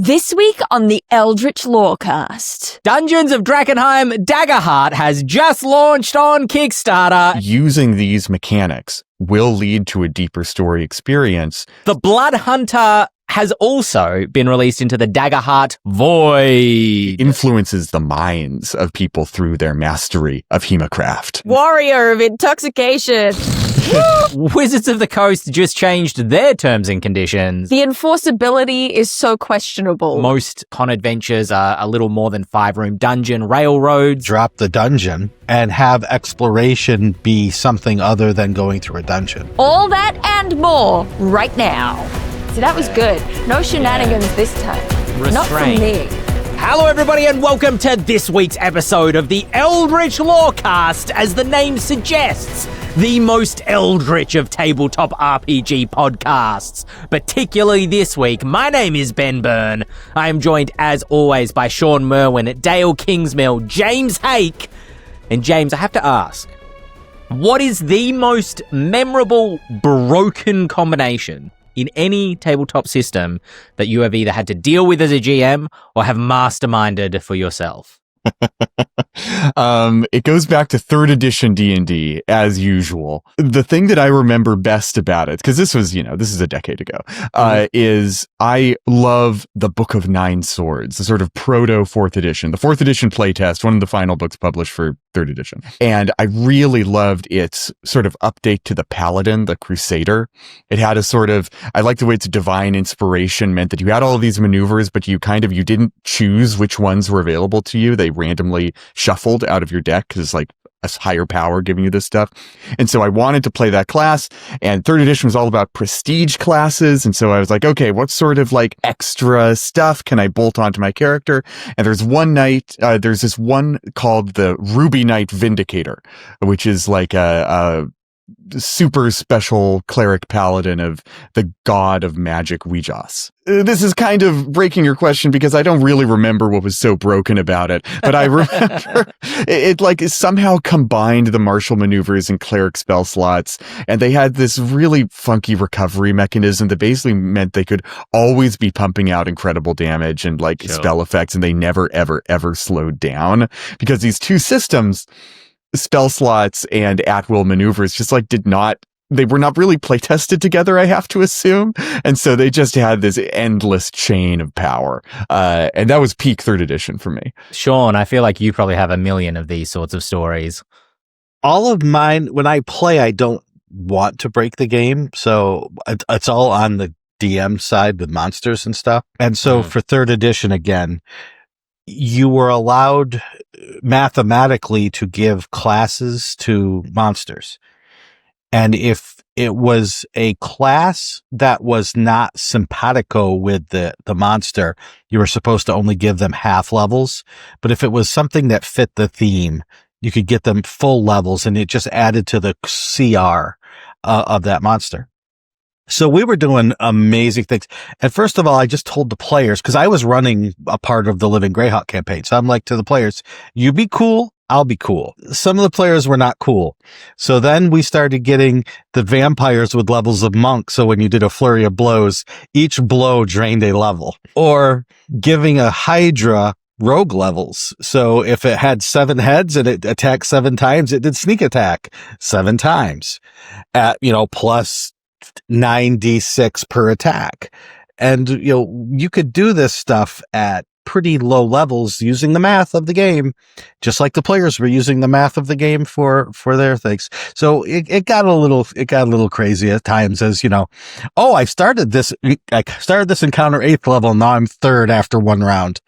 This week on the Eldritch Lorecast. Dungeons of Drakkenheim Daggerheart has just launched on Kickstarter. Using these mechanics will lead to a deeper story experience. The Blood Hunter has also been released into the Daggerheart Void. Influences the minds of people through their mastery of Hemacraft. Warrior of Intoxication. Wizards of the Coast just changed their terms and conditions. The enforceability is so questionable. Most con adventures are a little more than 5-room dungeon railroads. Drop the dungeon and have exploration be something other than going through a dungeon. All that and more right now. See, that was good. No shenanigans this time. Not from me. Hello, everybody, and welcome to this week's episode of the Eldritch Lorecast. As the name suggests, the most eldritch of tabletop RPG podcasts. Particularly this week, my name is Ben Byrne. I am joined, as always, by Shawn Merwin, Dael Kingsmill, James Hake. And James, I have to ask, what is the most memorable broken combination in any tabletop system that you have either had to deal with as a GM or have masterminded for yourself? It goes back to 3rd edition D&D as usual. The thing that I remember best about it, because this was, this is a decade ago, is I love the Book of Nine Swords, the sort of proto 4th edition, the 4th edition playtest, one of the final books published for 3rd edition. And I really loved its sort of update to the Paladin, the Crusader. It had a sort of, I like the way its divine inspiration meant that you had all of these maneuvers, but you didn't choose which ones were available to you. They randomly shuffled out of your deck because it's like a higher power giving you this stuff. And so I wanted to play that class, and 3rd edition was all about prestige classes. And so I was like, okay, what sort of like extra stuff can I bolt onto my character? And there's this one called the Ruby Knight Vindicator, which is like a super special cleric paladin of the god of magic Ouijas. This is kind of breaking your question because I don't really remember what was so broken about it, but I remember it somehow combined the martial maneuvers and cleric spell slots, and they had this really funky recovery mechanism that basically meant they could always be pumping out incredible damage and spell effects, and they never, ever, ever slowed down because these two systems, spell slots and at-will maneuvers, they were not really play tested together, I have to assume. And so they just had this endless chain of power. And that was peak 3rd edition for me. Shawn, I feel like you probably have a million of these sorts of stories. All of mine, when I play, I don't want to break the game. So it's all on the DM side with monsters and stuff. And so for 3rd edition, again, you were allowed mathematically to give classes to monsters. And if it was a class that was not simpatico with the monster, you were supposed to only give them half levels. But if it was something that fit the theme, you could get them full levels, and it just added to the CR of that monster. So we were doing amazing things. And first of all, I just told the players, because I was running a part of the Living Greyhawk campaign. So I'm like to the players, you be cool, I'll be cool. Some of the players were not cool. So then we started getting the vampires with levels of monk. So when you did a flurry of blows, each blow drained a level. Or giving a Hydra rogue levels. So if it had 7 heads and it attacked 7 times, it did sneak attack 7 times at, plus 9d6 per attack. And, you could do this stuff at pretty low levels using the math of the game, just like the players were using the math of the game for their things. So it got a little crazy at times as, I started this encounter 8th level. Now I'm 3rd after 1 round.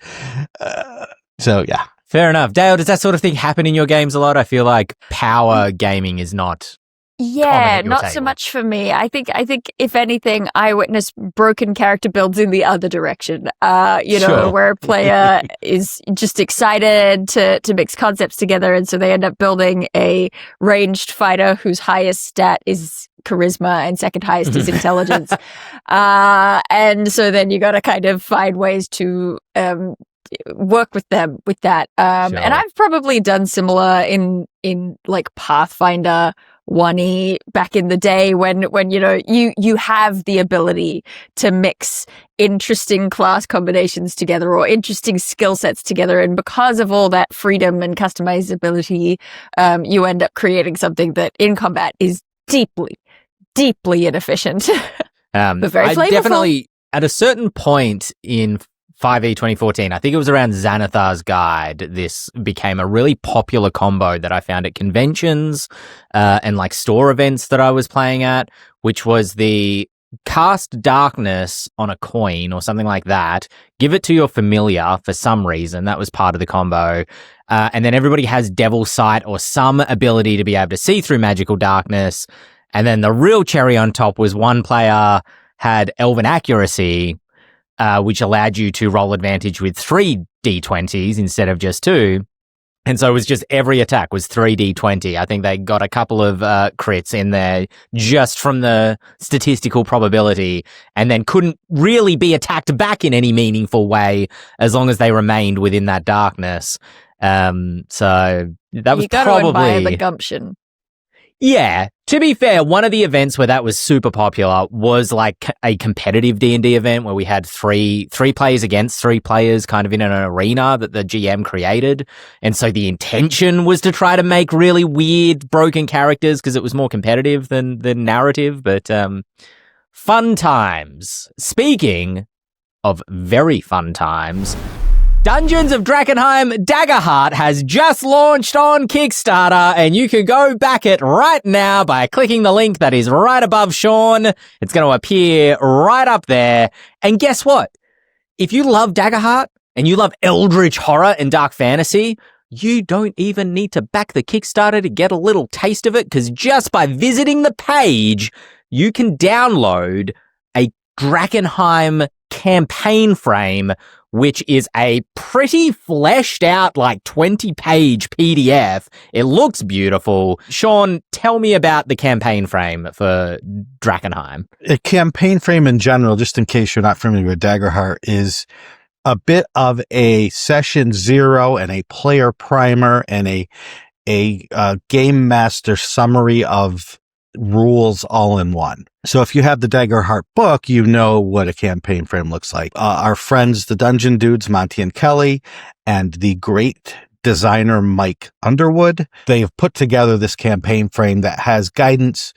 So yeah. Fair enough. Dale, does that sort of thing happen in your games a lot? I feel like power gaming is not. Yeah, not so much for me. I think if anything, I witness broken character builds in the other direction. Sure. Where a player is just excited to mix concepts together, and so they end up building a ranged fighter whose highest stat is charisma and second highest is intelligence. And so then you got to kind of find ways to work with them with that. Sure. And I've probably done similar in like Pathfinder 1E back in the day when you have the ability to mix interesting class combinations together or interesting skill sets together, and because of all that freedom and customizability, you end up creating something that in combat is deeply inefficient. But very flavorful. Definitely, at a certain point in 5e 2014, I think it was around Xanathar's Guide, this became a really popular combo that I found at conventions and like store events that I was playing at, which was the cast darkness on a coin or something like that, give it to your familiar for some reason. That was part of the combo. And then everybody has Devil Sight or some ability to be able to see through magical darkness. And then the real cherry on top was one player had Elven Accuracy, which allowed you to roll advantage with 3 d20s instead of just 2. And so it was just every attack was 3d20. I think they got a couple of crits in there just from the statistical probability, and then couldn't really be attacked back in any meaningful way as long as they remained within that darkness. So that was you gotta admire the gumption. Yeah, to be fair, one of the events where that was super popular was like a competitive D&D event where we had three players against 3 players kind of in an arena that the GM created. And so the intention was to try to make really weird, broken characters because it was more competitive than narrative. But fun times. Speaking of very fun times, Dungeons of Drakkenheim Daggerheart has just launched on Kickstarter, and you can go back it right now by clicking the link that is right above Shawn. It's going to appear right up there. And guess what? If you love Daggerheart and you love eldritch horror and dark fantasy, you don't even need to back the Kickstarter to get a little taste of it, because just by visiting the page, you can download a Drakkenheim campaign frame, which is a pretty fleshed out, like 20-page PDF. It looks beautiful. Shawn, tell me about the campaign frame for Drakkenheim. A campaign frame in general, just in case you're not familiar with Daggerheart, is a bit of a session 0 and a player primer and a game master summary of rules all in one. So if you have the Daggerheart book, you know what a campaign frame looks like. Our friends, the Dungeon Dudes, Monty and Kelly, and the great designer Mike Underwood, they have put together this campaign frame that has guidance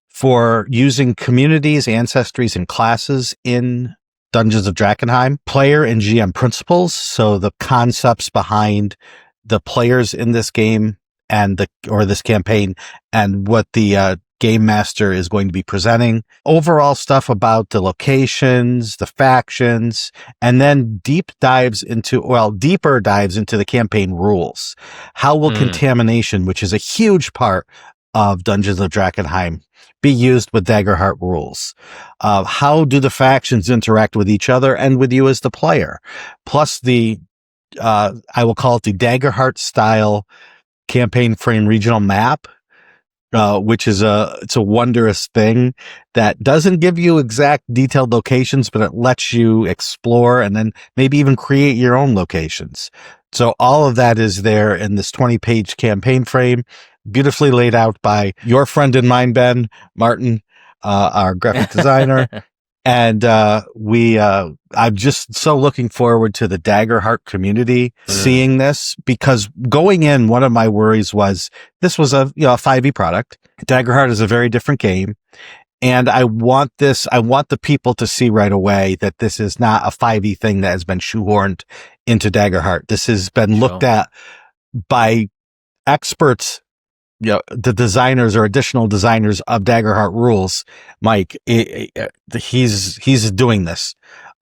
for using communities, ancestries, and classes in Dungeons of Drakkenheim, player and GM principles, so the concepts behind the players in this game and this campaign, and what the game master is going to be presenting, overall stuff about the locations, the factions, and then deeper dives into the campaign rules. How will contamination, which is a huge part of Dungeons of Drakkenheim, be used with Daggerheart rules? How do the factions interact with each other and with you as the player? Plus the, I will call it the Daggerheart style campaign frame regional map, which is it's a wondrous thing that doesn't give you exact detailed locations, but it lets you explore and then maybe even create your own locations. So all of that is there in this 20-page campaign frame, beautifully laid out by your friend and mine, Ben Martin, our graphic designer. And I'm just so looking forward to the Daggerheart community seeing this, because going in, one of my worries was this was a 5e product. Daggerheart is a very different game. And I want the people to see right away that this is not a 5e thing that has been shoehorned into Daggerheart. This has been looked at by experts, the designers or additional designers of Daggerheart rules. Mike, he's doing this.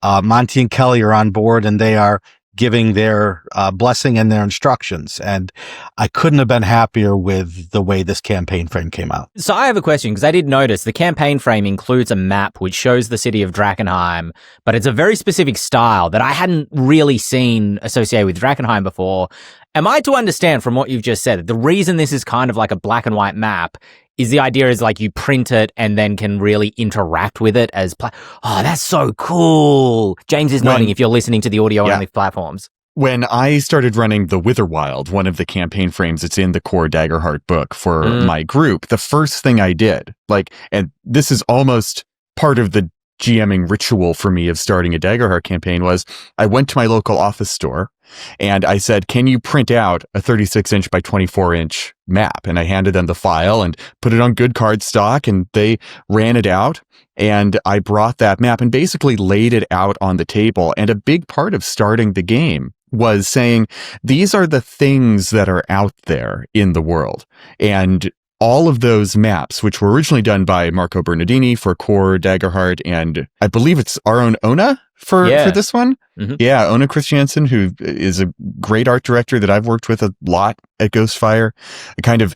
Monty and Kelly are on board, and they are giving their blessing and their instructions. And I couldn't have been happier with the way this campaign frame came out. So I have a question, because I did notice the campaign frame includes a map which shows the city of Drakkenheim, but it's a very specific style that I hadn't really seen associated with Drakkenheim before. Am I to understand from what you've just said that the reason this is kind of like a black and white map is the idea is like you print it and then can really interact with it as oh, that's so cool. James is nodding if you're listening to the audio only platforms. when I started running the Witherwild, one of the campaign frames that's in the core Daggerheart book for my group, the first thing I did, and this is almost part of the GMing ritual for me of starting a Daggerheart campaign, was I went to my local office store and I said, can you print out a 36-inch by 24-inch map? And I handed them the file and put it on good cardstock, and they ran it out. And I brought that map and basically laid it out on the table. And a big part of starting the game was saying, these are the things that are out there in the world. And all of those maps, which were originally done by Marco Bernardini for core Daggerheart, and I believe it's our own Ona for this one. Mm-hmm. Yeah, Ona Christiansen, who is a great art director that I've worked with a lot at Ghostfire, kind of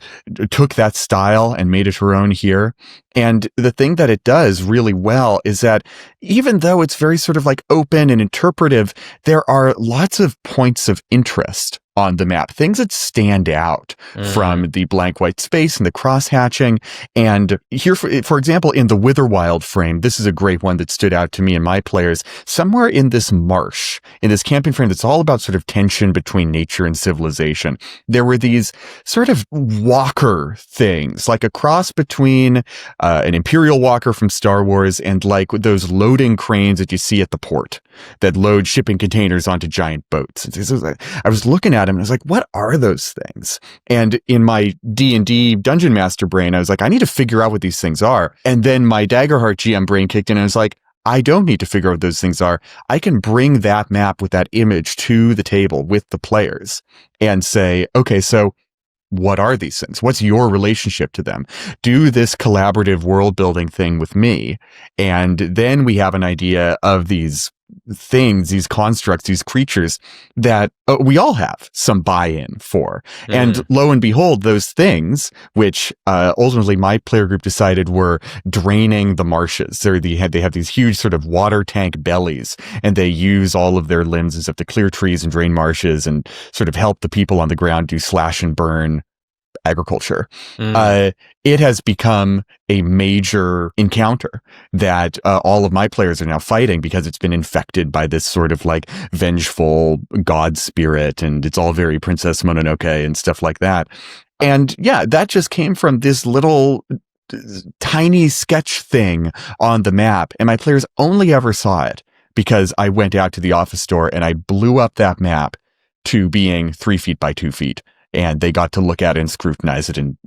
took that style and made it her own here. And the thing that it does really well is that even though it's very sort of like open and interpretive, there are lots of points of interest on the map, things that stand out from the blank white space and the cross-hatching. And here, for example, in the Witherwild frame, this is a great one that stood out to me and my players. Somewhere in this marsh, in this camping frame that's all about sort of tension between nature and civilization, there were these sort of walker things, like a cross between an Imperial walker from Star Wars and like those loading cranes that you see at the port that load shipping containers onto giant boats. I was looking at him and I was like, what are those things? And in my D&D Dungeon Master brain, I was like, I need to figure out what these things are. And then my Daggerheart GM brain kicked in and I was like, I don't need to figure out what those things are. I can bring that map with that image to the table with the players and say, okay, so what are these things? What's your relationship to them? Do this collaborative world building thing with me. And then we have an idea of these things, these constructs, these creatures that we all have some buy-in for. And lo and behold, those things, which ultimately my player group decided were draining the marshes. They have these huge sort of water tank bellies, and they use all of their limbs and stuff to clear trees and drain marshes and sort of help the people on the ground do slash and burn agriculture. It has become a major encounter that all of my players are now fighting because it's been infected by this sort of like vengeful god spirit, and it's all very Princess Mononoke and stuff like that. And yeah, that just came from this little tiny sketch thing on the map, and my players only ever saw it because I went out to the office store and I blew up that map to being 3 feet by 2 feet. And they got to look at it and scrutinize it and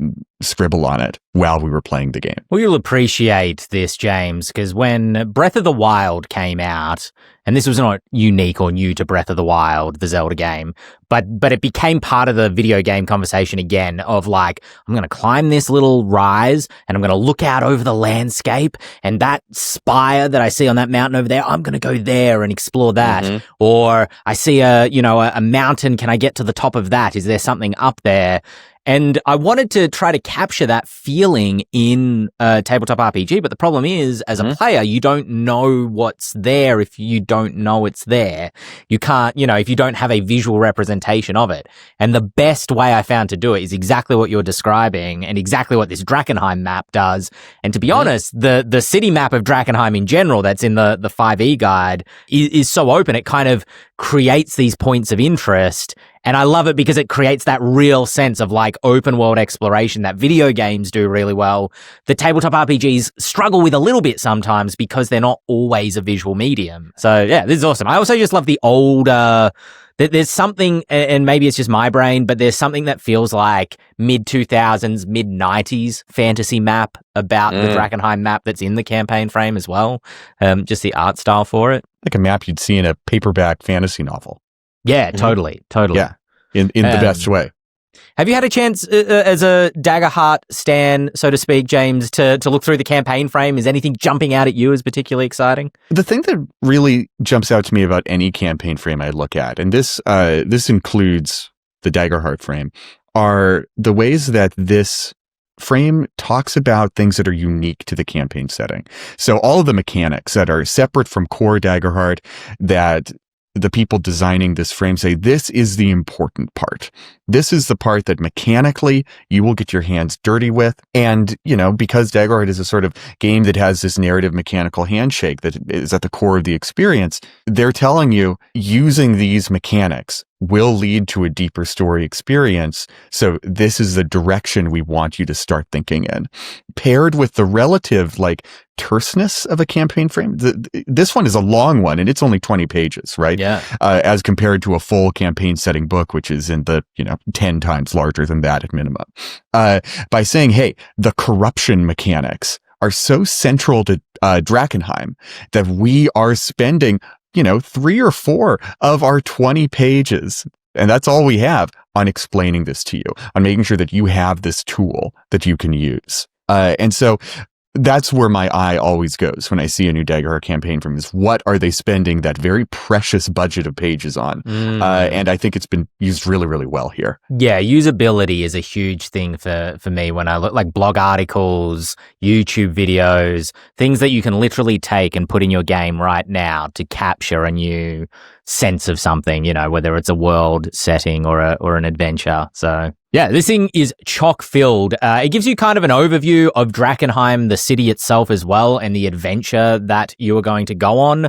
scribble on it while we were playing the game. Well, you'll appreciate this, James, because when Breath of the Wild came out, and this was not unique or new to Breath of the Wild, the Zelda game, but it became part of the video game conversation again of like, I'm going to climb this little rise and I'm going to look out over the landscape, and that spire that I see on that mountain over there, I'm going to go there and explore that. Or I see a mountain. Can I get to the top of that? Is there something up there? And I wanted to try to capture that feeling in a tabletop RPG, but the problem is, as a player, you don't know what's there if you don't know it's there. You can't, if you don't have a visual representation of it. And the best way I found to do it is exactly what you're describing and exactly what this Drakkenheim map does. And to be honest, the city map of Drakkenheim in general that's in the 5e guide is so open, it kind of creates these points of interest. And I love it because it creates that real sense of like open world exploration that video games do really well. The tabletop RPGs struggle with a little bit sometimes because they're not always a visual medium. So yeah, this is awesome. I also just love the older, there's something, and maybe it's just my brain, but there's something that feels like mid-2000s, mid-90s fantasy map about the Drakkenheim map that's in the campaign frame as well. Just the art style for it. Like a map you'd see in a paperback fantasy novel. Yeah, totally. Yeah, in the best way. Have you had a chance as a Daggerheart stan, so to speak, James, to look through the campaign frame? Is anything jumping out at you as particularly exciting? The thing that really jumps out to me about any campaign frame I look at, and this includes the Daggerheart frame, are the ways that this frame talks about things that are unique to the campaign setting. So all of the mechanics that are separate from core Daggerheart that the people designing this frame say, this is the important part. This is the part that mechanically you will get your hands dirty with. And, because Daggerheart is a sort of game that has this narrative mechanical handshake that is at the core of the experience, they're telling you using these mechanics will lead to a deeper story experience. So this is the direction we want you to start thinking in. Paired with the relative terseness of a campaign frame. This one is a long one and it's only 20 pages, right? Yeah. As compared to a full campaign setting book, which is in the, 10 times larger than that at minimum. By saying, hey, the corruption mechanics are so central to Drakkenheim that we are spending 3 or 4 of our 20 pages, and that's all we have, on explaining this to you, on making sure that you have this tool that you can use. And so that's where my eye always goes when I see a new Daggerheart campaign from is what are they spending that very precious budget of pages on? And I think it's been used really, really well here. Yeah, usability is a huge thing for me when I look like blog articles, YouTube videos, things that you can literally take and put in your game right now to capture a new sense of something, whether it's a world setting or an adventure. So yeah, this thing is chock filled. It gives you kind of an overview of Drakkenheim, the city itself as well, and the adventure that you are going to go on.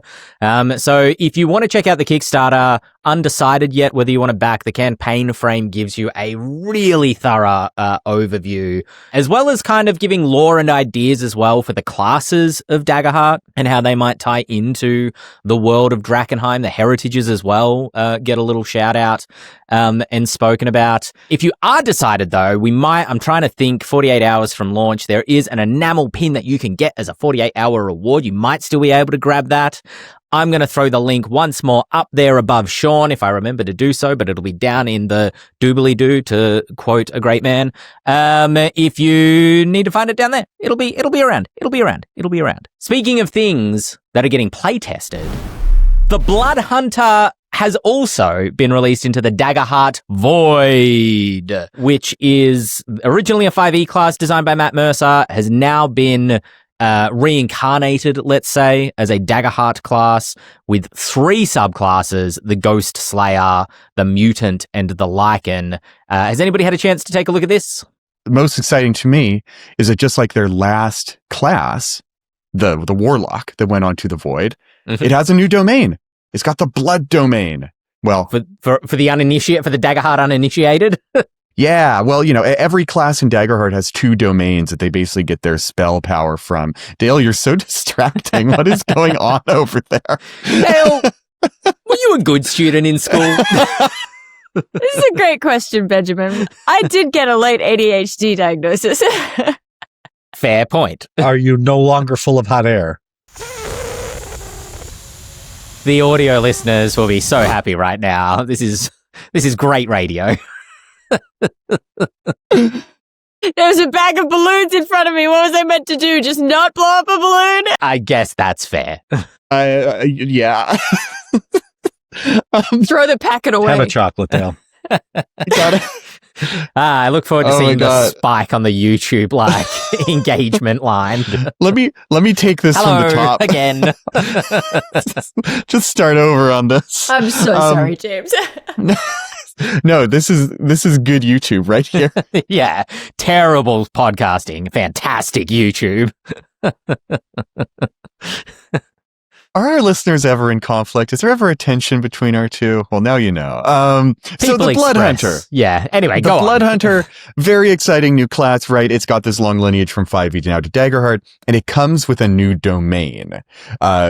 So if you want to check out the Kickstarter, undecided yet whether you want to back, the campaign frame gives you a really thorough overview, as well as kind of giving lore and ideas as well for the classes of Daggerheart and how they might tie into the world of Drakkenheim. The heritages as well get a little shout out and spoken about. If you are decided though, I'm trying to think 48 hours from launch, there is an enamel pin that you can get as a 48-hour reward. You might still be able to grab that. I'm going to throw the link once more up there above Shawn if I remember to do so, but it'll be down in the doobly-doo, to quote a great man. If you need to find it down there, it'll be around. It'll be around. Speaking of things that are getting play tested, the Blood Hunter has also been released into the Daggerheart Void, which is originally a 5e class designed by Matt Mercer, has now been reincarnated, let's say, as a Daggerheart class with 3 subclasses: the Ghost Slayer, the Mutant, and the Lycan. Has anybody had a chance to take a look at this? Most exciting to me is that just like their last class, the Warlock that went on to the Void, it has a new domain. It's got the Blood domain. Well, for the uninitiated, for the Daggerheart uninitiated. Yeah, well, every class in Daggerheart has 2 domains that they basically get their spell power from. Dael, you're so distracting. What is going on over there? Dael, were you a good student in school? This is a great question, Benjamin. I did get a late ADHD diagnosis. Fair point. Are you no longer full of hot air? The audio listeners will be so happy right now. This is great radio. There was a bag of balloons in front of me. What was I meant to do? Just not blow up a balloon? I guess that's fair. Yeah. Throw the packet away. Have a chocolate, Dael. I look forward to seeing the spike on the YouTube engagement line. Let me take this from the top again. Just start over on this. I'm so sorry, James. No, this is good YouTube right here. Yeah, terrible podcasting, fantastic YouTube. Are our listeners ever in conflict? Is there ever a tension between our two? Well, now you know. So the Blood Hunter. Yeah, anyway, the Blood Hunter, very exciting new class, right? It's got this long lineage from 5e now to Daggerheart, and it comes with a new domain,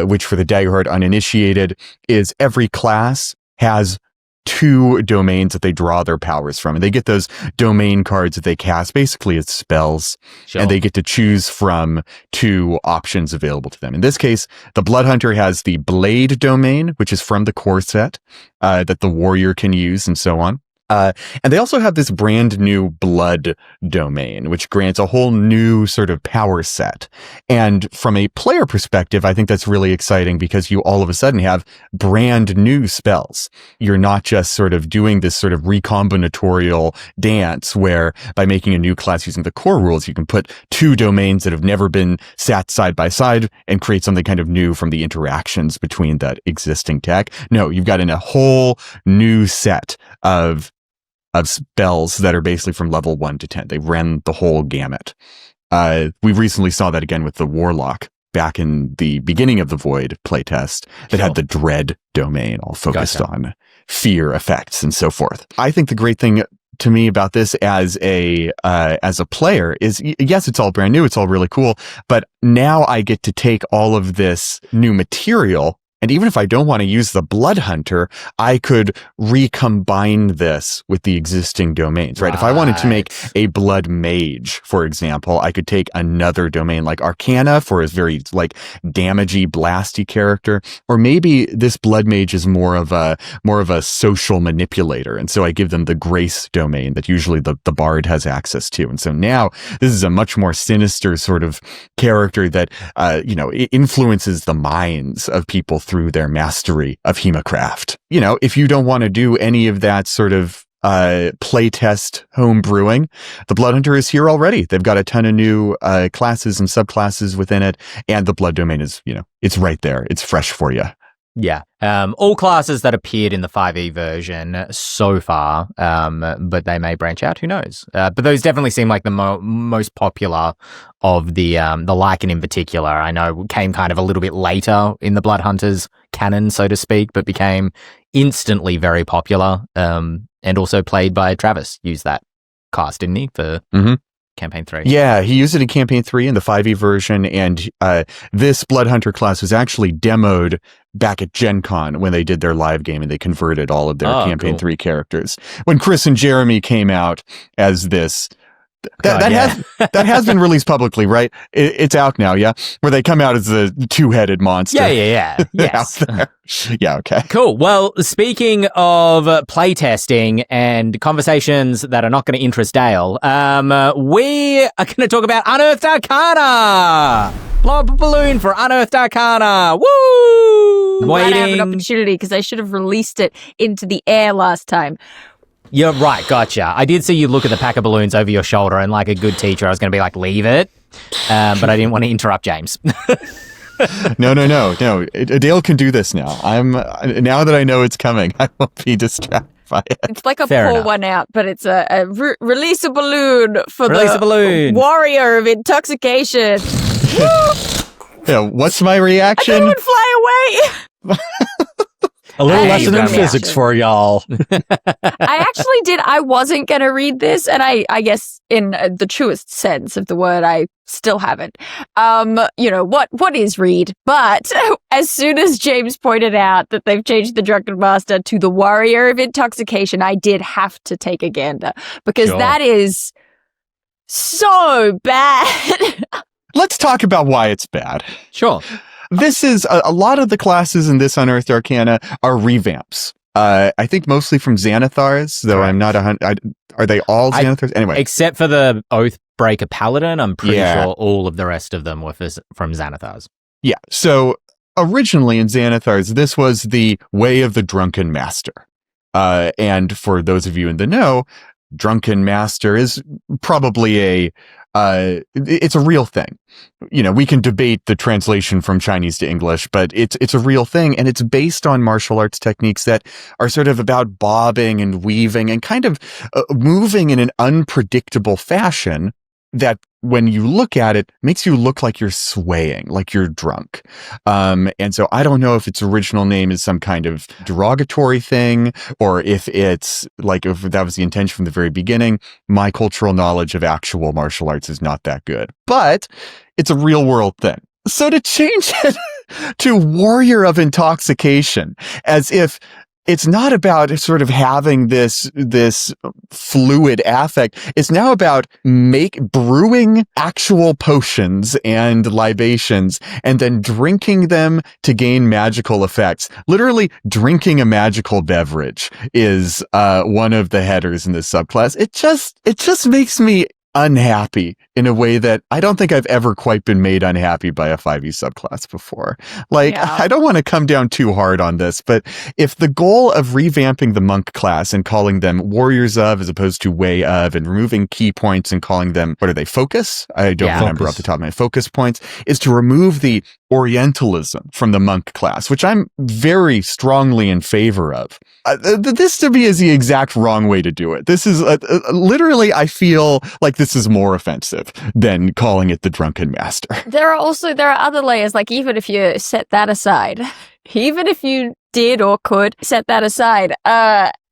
which for the Daggerheart uninitiated is every class has 2 domains that they draw their powers from, and they get those domain cards that they cast basically as spells, and they get to choose from 2 options available to them. In this case, the Blood Hunter has the Blade domain, which is from the core set that the warrior can use, and so on. And they also have this brand new blood domain, which grants a whole new sort of power set. And from a player perspective, I think that's really exciting because you all of a sudden have brand new spells. You're not just sort of doing this sort of recombinatorial dance where by making a new class using the core rules, you can put two domains that have never been sat side by side and create something kind of new from the interactions between that existing tech. No, you've got in a whole new set of spells that are basically from level 1 to 10. They ran the whole gamut. We recently saw that again with the Warlock back in the beginning of the Void playtest that had the Dread domain all focused on fear effects and so forth. I think the great thing to me about this as a player is, yes, it's all brand new. It's all really cool. But now I get to take all of this new material. And even if I don't want to use the Blood Hunter, I could recombine this with the existing domains, right? If I wanted to make a Blood Mage, for example, I could take another domain like Arcana for his very like damagey, blasty character, or maybe this Blood Mage is more of a social manipulator, and so I give them the Grace domain that usually the Bard has access to. And so now this is a much more sinister sort of character that it influences the minds of people through their mastery of Hemacraft. If you don't want to do any of that sort of playtest home brewing, the Blood Hunter is here already. They've got a ton of new classes and subclasses within it, and the Blood domain is, it's right there. It's fresh for you. Yeah. All classes that appeared in the 5e version so far, but they may branch out. Who knows? But those definitely seem like the most popular of the Lycan in particular. I know came kind of a little bit later in the Blood Hunters canon, so to speak, but became instantly very popular. And also played by Travis. Used that class, didn't he, for Campaign 3? Yeah, he used it in Campaign 3 in the 5e version, and this Blood Hunter class was actually demoed back at Gen Con when they did their live game and they converted all of their Campaign 3 characters. When Chris and Jeremy came out as this... That has been released publicly, right? It's out now, yeah? Where they come out as the two-headed monster. Yeah. Yes. Yeah, okay. Cool. Well, speaking of playtesting and conversations that are not going to interest Dael, we are going to talk about Unearthed Arcana! Blow up a balloon for Unearthed Arcana! Woo! I'm glad I have an opportunity because I should have released it into the air last time. You're right, gotcha. I did see you look at the pack of balloons over your shoulder, and like a good teacher, I was going to be like, leave it. But I didn't want to interrupt James. No. Dael can do this now. Now that I know it's coming, I won't be distracted by it. It's like a pour one out, but it's a release a balloon for warrior of intoxication. Yeah, what's my reaction? I thought it would fly away. A little lesson in physics for y'all. I actually did. I wasn't going to read this, and I guess in the truest sense of the word, I still haven't. What is read? But as soon as James pointed out that they've changed the Drunken Master to the Warrior of Intoxication, I did have to take a gander because that is so bad. Let's talk about why it's bad. Sure. This is a lot of the classes in this Unearthed Arcana are revamps. I think mostly from Xanathar's, though I'm not are they all Xanathars? Anyway. Except for the Oathbreaker Paladin, I'm pretty sure all of the rest of them were from Xanathar's. Yeah. So originally in Xanathar's, this was the Way of the Drunken Master. And for those of you in the know, Drunken Master is probably it's a real thing. We can debate the translation from Chinese to English, but it's a real thing, and it's based on martial arts techniques that are sort of about bobbing and weaving and kind of moving in an unpredictable fashion that when you look at it makes you look like you're swaying, like you're drunk. And so I don't know if its original name is some kind of derogatory thing, or if it's like, if that was the intention from the very beginning. My cultural knowledge of actual martial arts is not that good, but it's a real world thing. So to change it to Warrior of Intoxication, as if it's not about sort of having this fluid affect. It's now about brewing actual potions and libations and then drinking them to gain magical effects. Literally drinking a magical beverage is one of the headers in this subclass. It just makes me unhappy in a way that I don't think I've ever quite been made unhappy by a 5e subclass before. I don't want to come down too hard on this, but if the goal of revamping the monk class and calling them warriors of as opposed to way of, and removing key points and calling them, what are they, focus? I don't remember off the top of my focus points, is to remove the Orientalism from the monk class, which I'm very strongly in favor of. This to me is the exact wrong way to do it. This is literally, I feel like this is more offensive than calling it the Drunken Master. There are other layers, like even if you set that aside, even if you did or could set that aside,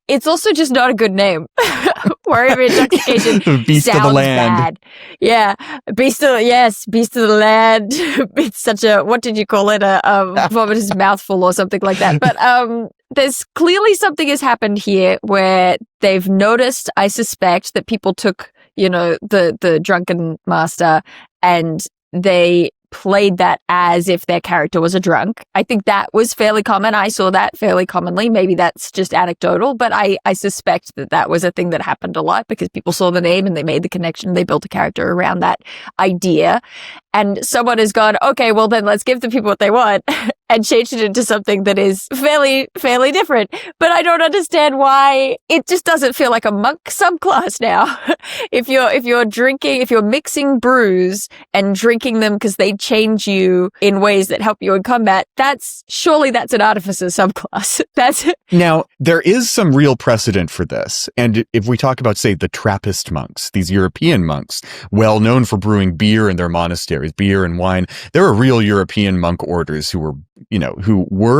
it's also just not a good name. Warrior of Intoxication Beast sounds of the land. bad. Yeah. Beast of the land. It's such a, what did you call it? A vomitous mouthful or something like that. But there's clearly something has happened here where they've noticed, I suspect, that people took, the Drunken Master and they played that as if their character was a drunk. I think that was fairly common. I saw that fairly commonly. Maybe that's just anecdotal, but I suspect that was a thing that happened a lot because people saw the name and they made the connection. They built a character around that idea. And someone has gone, okay, well then let's give the people what they want and changed it into something that is fairly different. But I don't understand why it just doesn't feel like a monk subclass now. If you're mixing brews and drinking them because they change you in ways that help you in combat, that's an artificer subclass. Now, there is some real precedent for this. And if we talk about, say, the Trappist monks, these European monks, well known for brewing beer in their monasteries, beer and wine, there are real European monk orders who were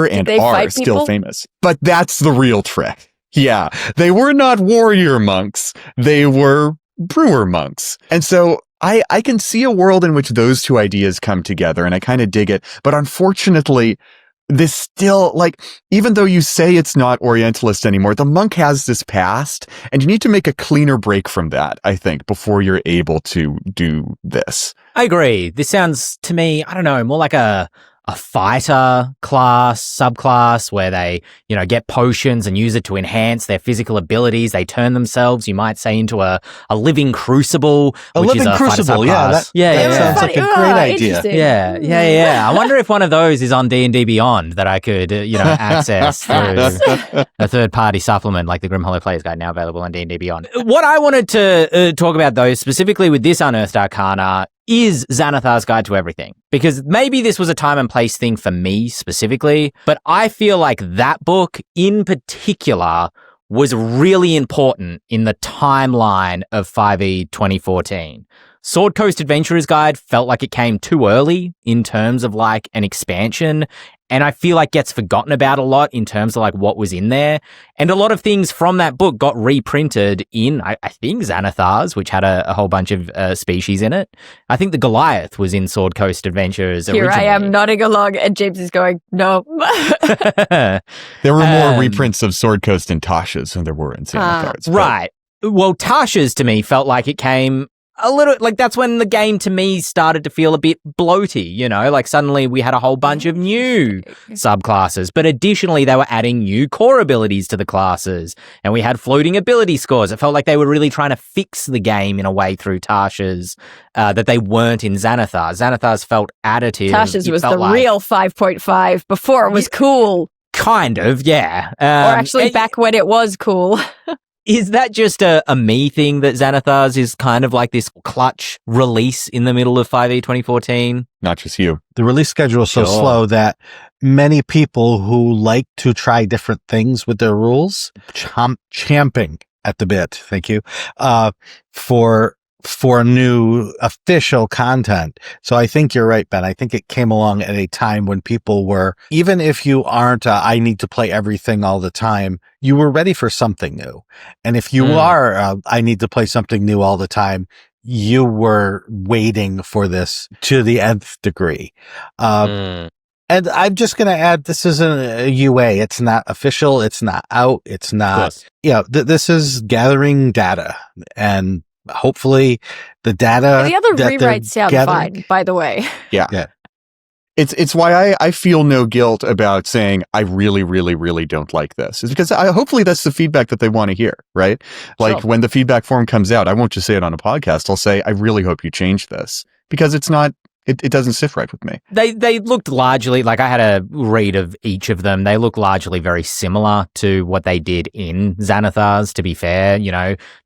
and are still famous. But that's the real trick. Yeah, they were not warrior monks. They were brewer monks. And so I can see a world in which those two ideas come together, and I kind of dig it. But unfortunately, this still, even though you say it's not Orientalist anymore, the monk has this past, and you need to make a cleaner break from that, I think, before you're able to do this. I agree. This sounds to me, I don't know, more like a fighter class, subclass, where they, get potions and use it to enhance their physical abilities. They turn themselves, you might say, into a living crucible, which is a crucible. Fighter subclass. That sounds like a great idea. Yeah. I wonder if one of those is on D&D Beyond that I could, access through a third-party supplement like the Grim Hollow Player's Guide, now available on D&D Beyond. What I wanted to talk about, though, specifically with this Unearthed Arcana, is Xanathar's Guide to Everything. Because maybe this was a time and place thing for me specifically, but I feel like that book in particular was really important in the timeline of 5e 2014. Sword Coast Adventurer's Guide felt like it came too early in terms of an expansion, and I feel like gets forgotten about a lot in terms of what was in there. And a lot of things from that book got reprinted in, I think, Xanathar's, which had a whole bunch of species in it. I think the Goliath was in Sword Coast Adventures originally. Here I am nodding along and James is going, no. There were more reprints of Sword Coast and Tasha's than there were in Xanathar's. Right. Well, Tasha's to me felt like it came a little, that's when the game to me started to feel a bit bloaty, suddenly we had a whole bunch of new subclasses, but additionally they were adding new core abilities to the classes, and we had floating ability scores. It felt like they were really trying to fix the game in a way through Tasha's that they weren't in Xanathar. Xanathar's felt additive. Tasha's was the real 5.5 before it was cool. Kind of, yeah. Or actually back when it was cool. Is that just a me thing that Xanathar's is kind of like this clutch release in the middle of 5e 2014? Not just you. The release schedule is so slow that many people who like to try different things with their rules, champing at the bit, thank you, for new official content. So I think you're right, Ben. I think it came along at a time when people were, even if you aren't, I need to play everything all the time, you were ready for something new. And if you are, I need to play something new all the time, you were waiting for this to the nth degree. And And I'm just going to add, this isn't a UA. It's not official. It's not out. It's not, this is gathering data, and hopefully the data. And the other rewrites sound fine, by the way. Yeah. It's why I feel no guilt about saying I really, really, really don't like this. Is because hopefully that's the feedback that they want to hear, right? Like when the feedback form comes out, I won't just say it on a podcast. I'll say, I really hope you change this, because it's not. It doesn't sit right with me. They looked largely, like I had a read of each of them, they look largely very similar to what they did in Xanathar's, to be fair.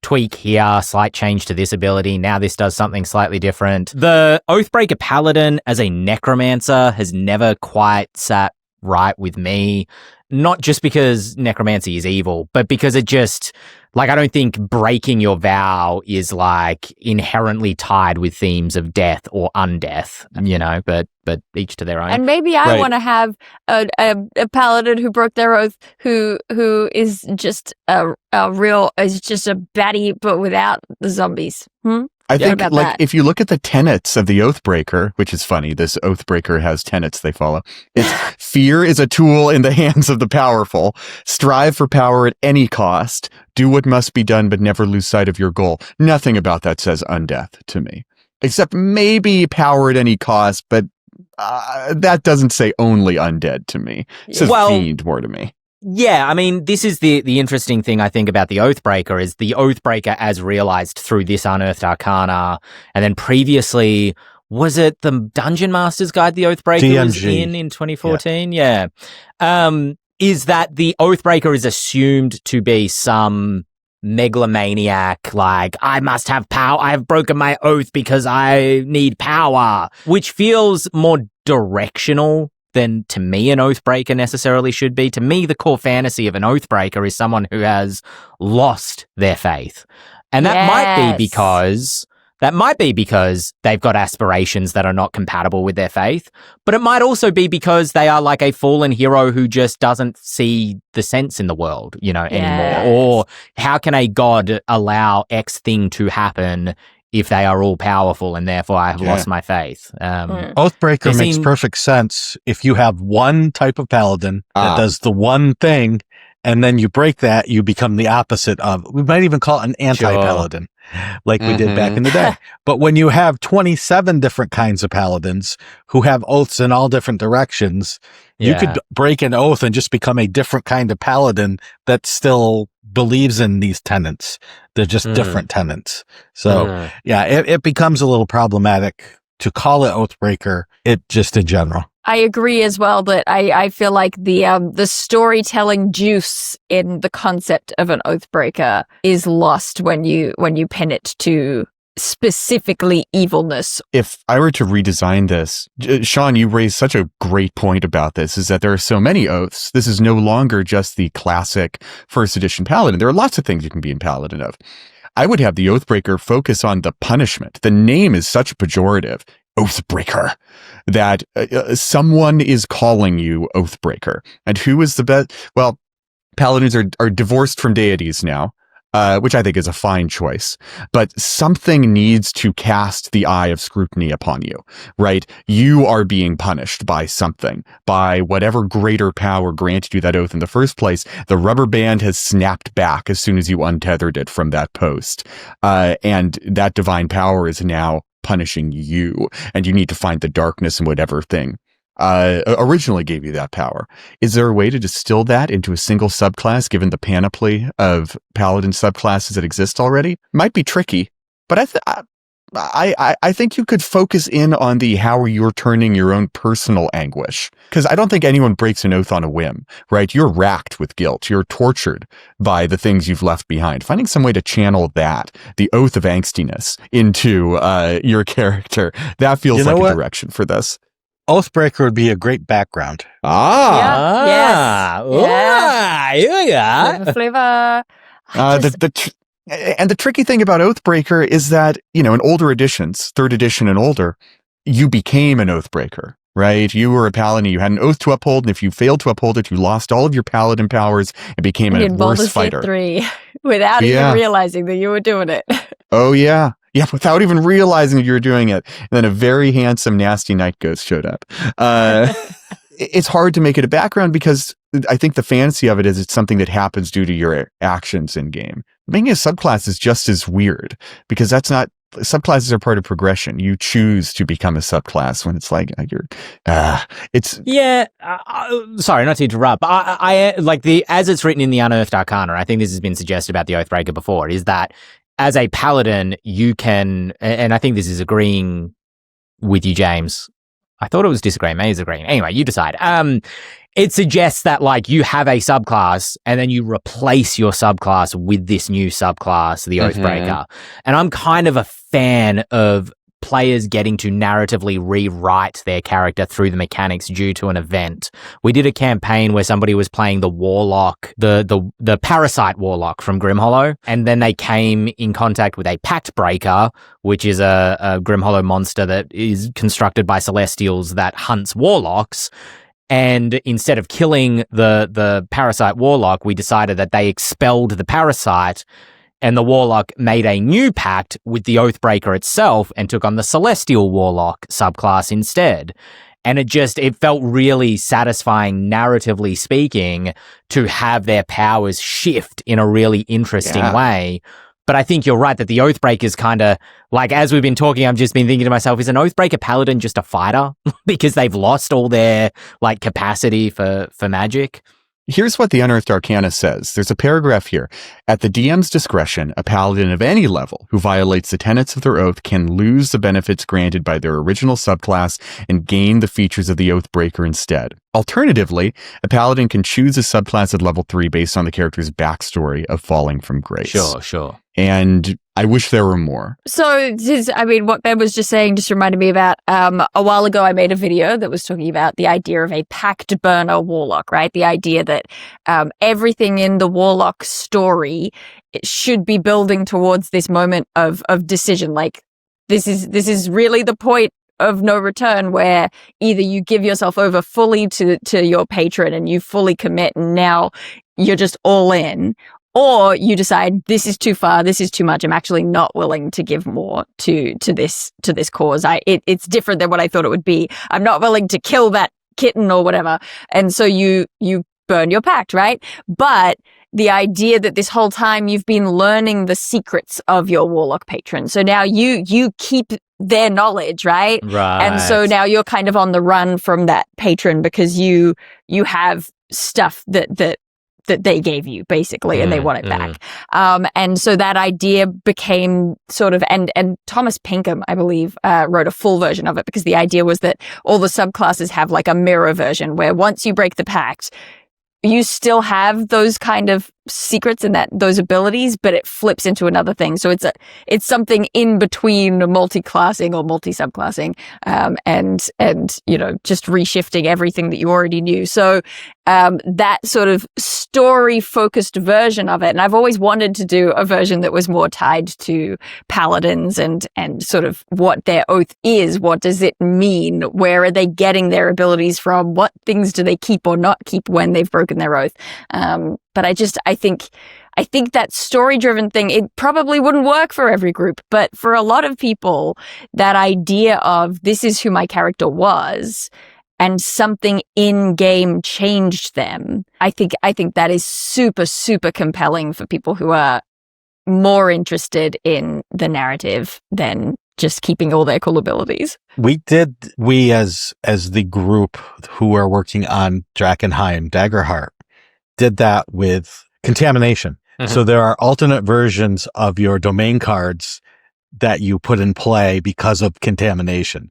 Tweak here, slight change to this ability, now this does something slightly different. The Oathbreaker Paladin as a necromancer has never quite sat right with me. Not just because necromancy is evil, but because it just, I don't think breaking your vow is inherently tied with themes of death or undeath, but each to their own. And maybe I want to have a paladin who broke their oath, who is just a baddie, but without the zombies. I think, if you look at the tenets of the Oathbreaker, which is funny, this Oathbreaker has tenets they follow. It's fear is a tool in the hands of the powerful. Strive for power at any cost. Do what must be done, but never lose sight of your goal. Nothing about that says undeath to me, except maybe power at any cost, but that doesn't say only undead to me. It says fiend more to me. Yeah, I mean, this is the interesting thing I think about the Oathbreaker is the Oathbreaker as realized through this Unearthed Arcana, and then previously, was it the Dungeon Master's Guide the Oathbreaker was in 2014? Yeah. Is that the Oathbreaker is assumed to be some megalomaniac, I must have power, I have broken my oath because I need power, which feels more directional than, to me, an Oathbreaker necessarily should be. To me, the core fantasy of an Oathbreaker is someone who has lost their faith. And that might be because they've got aspirations that are not compatible with their faith. But it might also be because they are like a fallen hero who just doesn't see the sense in the world, anymore. Or how can a god allow X thing to happen if they are all powerful and therefore I have lost my faith? Oathbreaker makes perfect sense if you have one type of paladin that does the one thing, and then you break that, you become the opposite of, we might even call it an anti-paladin, like we did back in the day. But when you have 27 different kinds of paladins who have oaths in all different directions, you could break an oath and just become a different kind of paladin that still believes in these tenets. They're just different tenets. So it becomes a little problematic to call it Oathbreaker, it just in general. I agree as well that I feel like the storytelling juice in the concept of an Oathbreaker is lost when you pin it to specifically evilness. If I were to redesign this, Shawn, you raised such a great point about this, is that there are so many oaths. This is no longer just the classic first edition paladin. There are lots of things you can be in paladin of. I would have the Oathbreaker focus on the punishment. The name is such a pejorative, Oathbreaker, that someone is calling you Oathbreaker. And who is the best? Well, paladins are divorced from deities now. Which I think is a fine choice, but something needs to cast the eye of scrutiny upon you, right? You are being punished by something, by whatever greater power granted you that oath in the first place. The rubber band has snapped back as soon as you untethered it from that post. And that divine power is now punishing you, and you need to find the darkness in whatever thing originally gave you that power. Is there a way to distill that into a single subclass given the panoply of paladin subclasses that exist already? Might be tricky, but I think you could focus in on the how you're turning your own personal anguish. Because I don't think anyone breaks an oath on a whim, right? You're racked with guilt. You're tortured by the things you've left behind. Finding some way to channel that, the oath of angstiness, into your character, that feels like a direction for this. Oathbreaker would be a great background. Yes. Flavor. And the tricky thing about Oathbreaker is that, in older editions, 3rd edition and older, you became an Oathbreaker, right? You were a paladin, you had an oath to uphold, and if you failed to uphold it, you lost all of your paladin powers and became a worse fighter. 3 without even realizing that you were doing it. Oh, yeah. Yeah, without even realizing you were doing it. And then a very handsome, nasty night ghost showed up. it's hard to make it a background because I think the fantasy of it is it's something that happens due to your actions in game. Making a subclass is just as weird because subclasses are part of progression. You choose to become a subclass when it's like sorry, not to interrupt, but I like as it's written in the Unearthed Arcana, I think this has been suggested about the Oathbreaker before, is that as a paladin, you can, and I think this is agreeing with you, James. I thought it was disagreeing. Maybe it's agreeing. Anyway, you decide. It suggests that like you have a subclass and then you replace your subclass with this new subclass, the Oathbreaker. And I'm kind of a fan of players getting to narratively rewrite their character through the mechanics due to an event. We did a campaign where somebody was playing the warlock, the parasite warlock from Grimhollow, and then they came in contact with a pact breaker, which is a Grimhollow monster that is constructed by celestials that hunts warlocks. And instead of killing the parasite warlock, we decided that they expelled the parasite, and the warlock made a new pact with the Oathbreaker itself and took on the celestial warlock subclass instead. And it felt really satisfying, narratively speaking, to have their powers shift in a really interesting way. But I think you're right that the Oathbreaker's kind of, like, as we've been talking, I've just been thinking to myself, is an Oathbreaker paladin just a fighter? Because they've lost all their, like, capacity for magic? Here's what the Unearthed Arcana says. There's a paragraph here. At the DM's discretion, a paladin of any level who violates the tenets of their oath can lose the benefits granted by their original subclass and gain the features of the Oathbreaker instead. Alternatively, a paladin can choose a subclass at level 3 based on the character's backstory of falling from grace. Sure. And I wish there were more. So, what Ben was just saying just reminded me about a while ago I made a video that was talking about the idea of a pact burner warlock, right? The idea that everything in the warlock story it should be building towards this moment of decision. Like, this is really the point of no return where either you give yourself over fully to your patron and you fully commit and now you're just all in, or you decide this is too far, this is too much, I'm actually not willing to give more to this cause. It's different than what I thought it would be. I'm not willing to kill that kitten or whatever. And so you burn your pact, right? But the idea that this whole time you've been learning the secrets of your warlock patron. So now you keep their knowledge, right? Right. And so now you're kind of on the run from that patron because you have stuff that they gave you basically and they want it back. And so that idea became sort of, and Thomas Pinkham, I believe, wrote a full version of it because the idea was that all the subclasses have like a mirror version where once you break the pact, you still have those kind of secrets and those abilities, but it flips into another thing. So it's something in between multi-classing or multi-subclassing, and just reshifting everything that you already knew. So that sort of story-focused version of it, and I've always wanted to do a version that was more tied to paladins and sort of what their oath is. What does it mean? Where are they getting their abilities from? What things do they keep or not keep when they've broken their oath? But I think that story-driven thing, it probably wouldn't work for every group, but for a lot of people, that idea of this is who my character was and something in-game changed them, I think that is super, super compelling for people who are more interested in the narrative than just keeping all their cool abilities. We as the group who are working on Drakkenheim, Daggerheart, did that with contamination. Mm-hmm. So there are alternate versions of your domain cards that you put in play because of contamination.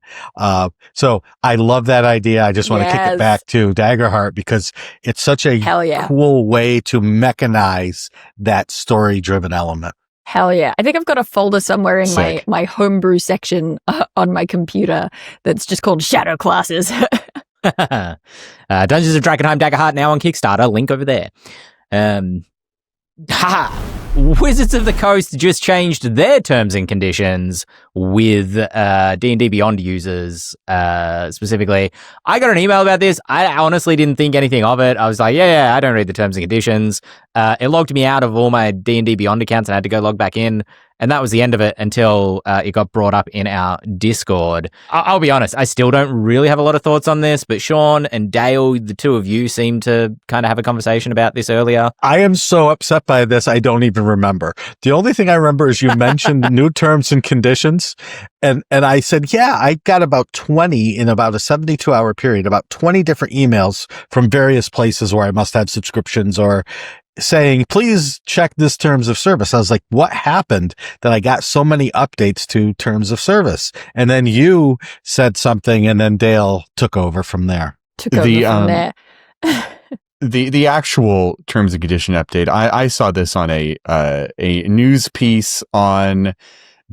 So I love that idea. I just want to kick it back to Daggerheart because it's such a cool way to mechanize that story-driven element. Hell yeah. I think I've got a folder somewhere in my homebrew section on my computer that's just called Shadow Classes. Dungeons of Drakkenheim Daggerheart now on Kickstarter. Link over there. Wizards of the Coast just changed their terms and conditions with D&D Beyond users specifically. I got an email about this. I honestly didn't think anything of it. I was like, yeah, I don't read the terms and conditions. It logged me out of all my D&D Beyond accounts and I had to go log back in. And that was the end of it until it got brought up in our Discord. I'll be honest, I still don't really have a lot of thoughts on this, but Shawn and Dael, the two of you seemed to kind of have a conversation about this earlier. I am so upset by this, I don't even remember. The only thing I remember is you mentioned new terms and conditions. And I said, yeah, I got about 20 in about a 72-hour period, about 20 different emails from various places where I must have subscriptions or saying, please check this terms of service. I was like, what happened that I got so many updates to terms of service? And then you said something and then Dael took over from there. The actual terms and condition update, I saw this on a news piece on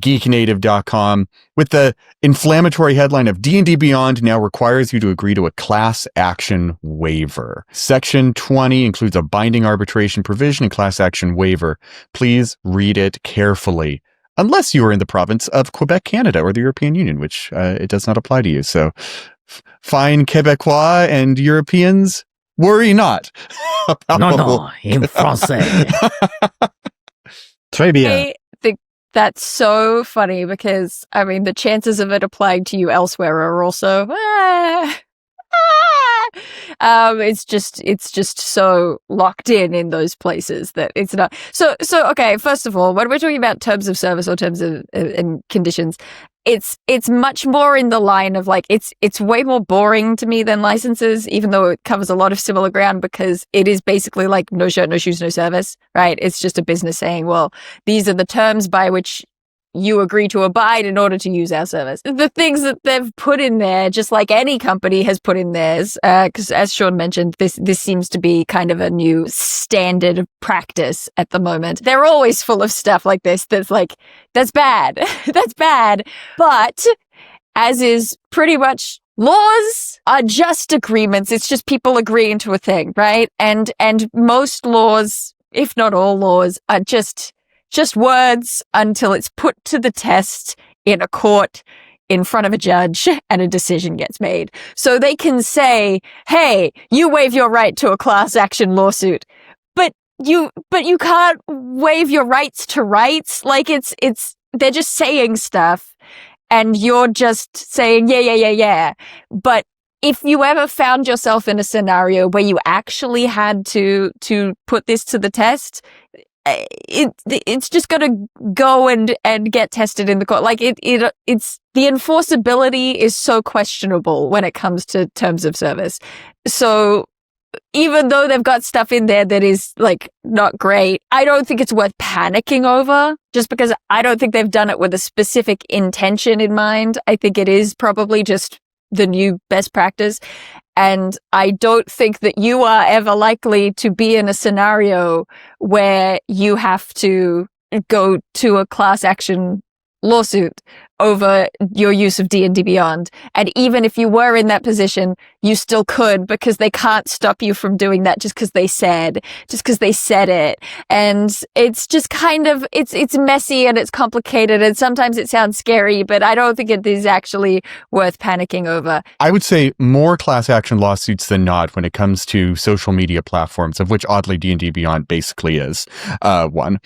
geeknative.com with the inflammatory headline of D&D Beyond now requires you to agree to a class action waiver. Section 20 includes a binding arbitration provision and class action waiver. Please read it carefully. Unless you are in the province of Quebec, Canada, or the European Union, which it does not apply to you. So fine Quebecois and Europeans, worry not. No, in français. Très bien. I think that's so funny because, I mean, the chances of it applying to you elsewhere are also, it's just so locked in those places that it's not. So okay, first of all, when we're talking about terms of service or terms of and conditions, it's much more in the line of like, it's way more boring to me than licenses, even though it covers a lot of similar ground, because it is basically like no shirt, no shoes, no service, right? It's just a business saying, well, these are the terms by which you agree to abide in order to use our service. The things that they've put in there, just like any company has put in theirs, because as Shawn mentioned, this seems to be kind of a new standard of practice at the moment. They're always full of stuff like this that's like, that's bad. That's bad. But as is pretty much laws are just agreements. It's just people agreeing to a thing, right? And most laws, if not all laws, are just words until it's put to the test in a court in front of a judge and a decision gets made. So they can say, hey, you waive your right to a class action lawsuit, but you can't waive your rights to rights. Like they're just saying stuff and you're just saying, yeah. But if you ever found yourself in a scenario where you actually had to put this to the test, it's just going to go and get tested in the court. Like it's the enforceability is so questionable when it comes to terms of service. So even though they've got stuff in there that is like not great, I don't think it's worth panicking over just because I don't think they've done it with a specific intention in mind. I think it is probably just the new best practice. And I don't think that you are ever likely to be in a scenario where you have to go to a class action lawsuit over your use of D&D Beyond. And even if you were in that position, you still could, because they can't stop you from doing that just because they said it. And it's just kind of, it's messy and it's complicated and sometimes it sounds scary, but I don't think it is actually worth panicking over. I would say more class action lawsuits than not when it comes to social media platforms, of which oddly D&D Beyond basically is one.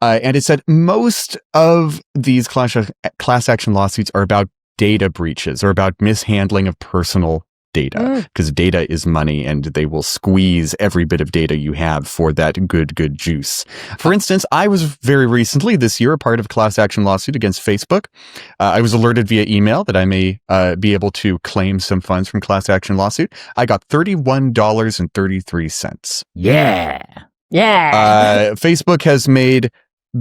And it said most of these class action lawsuits are about data breaches or about mishandling of personal data, because data is money and they will squeeze every bit of data you have for that good juice. For instance, I was very recently this year a part of a class action lawsuit against Facebook. I was alerted via email that I may be able to claim some funds from class action lawsuit. I got $31.33. Yeah. Facebook has made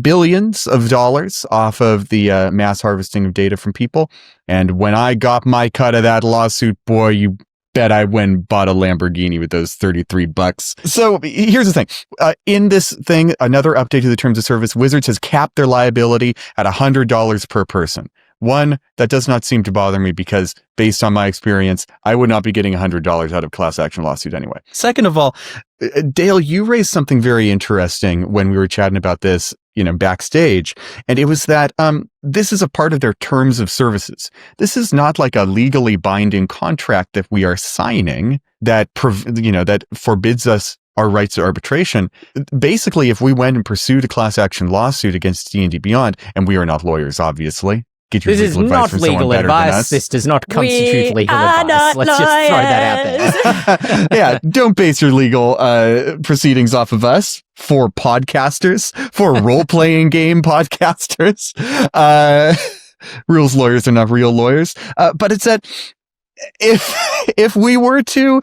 billions of dollars off of the mass harvesting of data from people. And when I got my cut of that lawsuit, boy, you bet I went and bought a Lamborghini with those $33. So here's the thing. In this thing, another update to the terms of service, Wizards has capped their liability at $100 per person. One, that does not seem to bother me because based on my experience, I would not be getting $100 out of class action lawsuit anyway. Second of all, Dael, you raised something very interesting when we were chatting about this, backstage. And it was that this is a part of their terms of services. This is not like a legally binding contract that we are signing that, that forbids us our rights to arbitration. Basically, if we went and pursued a class action lawsuit against D&D Beyond, and we are not lawyers, obviously. Get your This is legal advice not from someone legal better than advice. us. This does not constitute We legal are advice. not Let's just throw that out there. Yeah, don't base your legal proceedings off of us for podcasters, for role-playing game podcasters. Rules lawyers are not real lawyers. But it's that if we were to